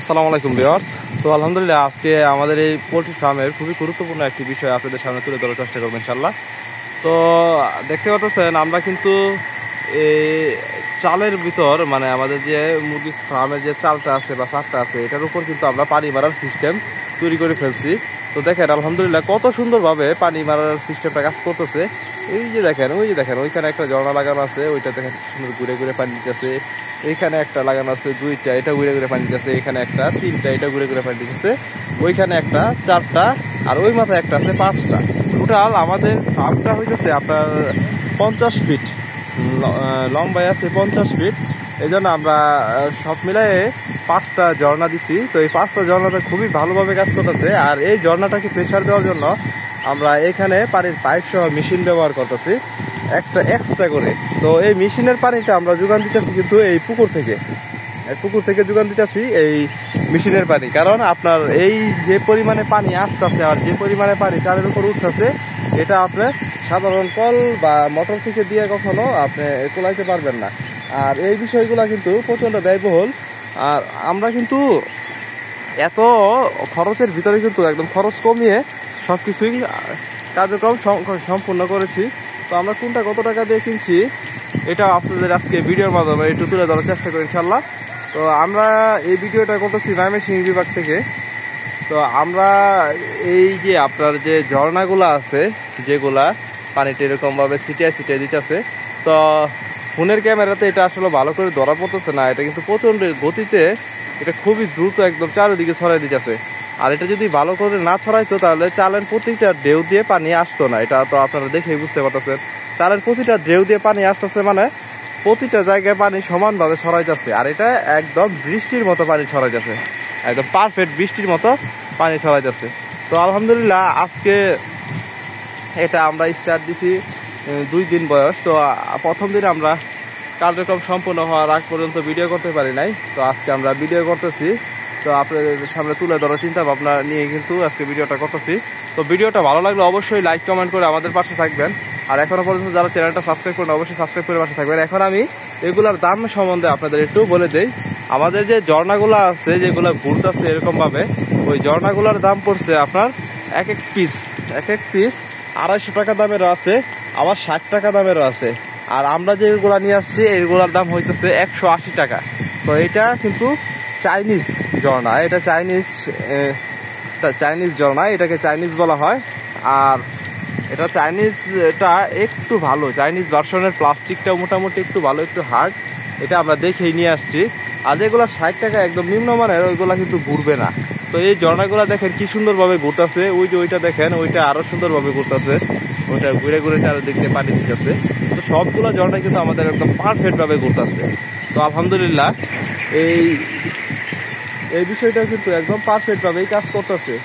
আসসালামু আলাইকুম ভিউয়ার্স। তো আলহামদুলিল্লাহ আজকে আমাদের এই পোলট্রি ফার্মের খুবই গুরুত্বপূর্ণ একটি বিষয় আপনাদের সামনে তুলে ধরার চেষ্টা করবো ইনশাল্লাহ। তো দেখতে পাচ্ছেন আমরা কিন্তু এই চালের ভিতর মানে আমাদের যে মুরগি ফার্মের যে চালটা আছে বা চারটা আছে এটার উপর কিন্তু আমরা পানি মারার সিস্টেম তৈরি করে ফেলছি। তো দেখেন আলহামদুলিল্লাহ কত সুন্দরভাবে পানি মারার সিস্টেমটা কাজ করতেছে। ওই যে দেখেন ওইখানে একটা ঝর্ণা লাগানো আছে, ওইটা দেখেন সুন্দর ঘুরে ঘুরে পানি দিতেছে। এইখানে একটা লাগানো আছে দুইটা, এটা ঘুরে ঘুরে পানি দিতেছে। এখানে একটা তিনটা, এটা ঘুরে ঘুরে পানি দিতেছে। ওইখানে একটা চারটা, আর ওই মাথায় একটা আছে পাঁচটা। টোটাল আমাদের ফার্মটা হইতেছে আপনার 50 ফিট লম্বায় আছে, 50 ফিট। এই জন্য আমরা সব মিলাই 5টা ঝর্ণা দিচ্ছি। তো এই 5টা ঝর্ণাটা খুবই ভালোভাবে কাজ করতেছে। আর এই ঝর্ণাটাকে প্রেশার দেওয়ার জন্য আমরা এখানে পানির পাইপ সহ মেশিন ব্যবহার করতেছি একটা এক্সট্রা করে। তো এই মেশিনের পানিটা আমরা যোগান দিতেছি কিন্তু এই পুকুর থেকে যোগান দিতেছি এই মেশিনের পানি। কারণ আপনার এই যে পরিমাণে পানি আসতেছে আর যে পরিমাণে পানি চালের উপর উঠতেছে, এটা আপনার সাধারণ কল বা মোটর থেকে দিয়ে কখনো আপনি কোলাইতে পারবেন না। আর এই বিষয়গুলো কিন্তু প্রচণ্ড ব্যয়বহুল। আর আমরা কিন্তু এত খরচের ভিতরে কিন্তু একদম খরচ কমিয়ে সব কিছুই কার্যক্রম সম্পূর্ণ করেছি। তো আমরা কোনটা কত টাকা দিয়ে কিনছি এটা আপনাদের আজকে ভিডিওর মাধ্যমে একটু তুলে ধরার চেষ্টা করি ইনশাল্লাহ। তো আমরা এই ভিডিওটা করতেছি ময়মনসিংহ বিভাগ থেকে। তো আমরা এই যে আপনার যে ঝর্ণাগুলো আছে যেগুলা পানিটা এরকমভাবে ছিটিয়ে দিতেছে, তো ফোনের ক্যামেরাতে এটা আসলে ভালো করে ধরা পড়তেছে না। এটা কিন্তু প্রচণ্ড গতিতে এটা খুবই দ্রুত একদম চারিদিকে ছড়াই দিতেছে। আর এটা যদি ভালো করে না ছড়াইতো তাহলে চালের প্রতিটা ঢেউ দিয়ে পানি আসতো না। এটা তো আপনারা দেখেই বুঝতে পারতেছেন, চালের প্রতিটা ঢেউ দিয়ে পানি আসতেছে মানে প্রতিটা জায়গায় পানি সমানভাবে ছড়াইতেছে। আর এটা একদম বৃষ্টির মতো পানি ছড়াইতেছে, একদম পারফেক্ট বৃষ্টির মতো পানি ছড়াইতেছে। তো আলহামদুলিল্লাহ আজকে এটা আমরা স্টার্ট দিছি 2 দিন বয়স। তো প্রথম দিন আমরা কার্যক্রম সম্পূর্ণ হওয়ার আগ পর্যন্ত ভিডিও করতে পারি নাই। তো আজকে আমরা ভিডিও করতেছি, তো আপনাদের সামনে তুলে ধরার চিন্তা ভাবনা নিয়ে কিন্তু আজকে ভিডিওটা করতেছি। তো ভিডিওটা ভালো লাগলে অবশ্যই লাইক কমেন্ট করে আমাদের পাশে থাকবেন। আর এখনো পর্যন্ত যারা চ্যানেলটা সাবস্ক্রাইব করেন অবশ্যই সাবস্ক্রাইব করে পাশে থাকবেন। এখন আমি এগুলার দাম সম্বন্ধে আপনাদের একটু বলে দেই। আমাদের যে ঝর্ণাগুলো আছে যেগুলো ঘুরতেছে এরকমভাবে, ওই ঝর্ণাগুলোর দাম পড়ছে আপনার এক এক পিস 250 টাকা দামেরও আছে, আবার 60 টাকা দামেরও আছে। আর আমরা যেগুলা নিয়ে আসছি এইগুলার দাম হইতেছে 180 টাকা। তো এটা কিন্তু চাইনিজ ঝর্ণা, এটা চাইনিজ ঝর্ণা, এটাকে চাইনিজ বলা হয়। আর এটা চাইনিজটা একটু ভালো, চাইনিজ ভার্সনের প্লাস্টিকটাও মোটামুটি একটু ভালো, একটু হার্ড। এটা আমরা দেখেই নিয়ে আসছি। আর যেগুলো 60 টাকা একদম নিম্নমানের ওইগুলা কিন্তু ঘুরবে না। তো এই ঝর্ণাগুলো দেখেন কি সুন্দরভাবে ঘুরতেছে। ওই যে ওইটা দেখেন, ওইটা আরো সুন্দরভাবে ঘুরতেছে, ওইটা ঘুরে ঘুরে চারিদিক দিয়ে পানি দিতেছে। তো সবগুলো ঝর্ণা কিন্তু আমাদের একদম পারফেক্ট ভাবে ঘুরতেছে। তো আলহামদুলিল্লাহ এই বিষয়টা কিন্তু একদম পারফেক্ট ভাবেই কাজ করতেছে।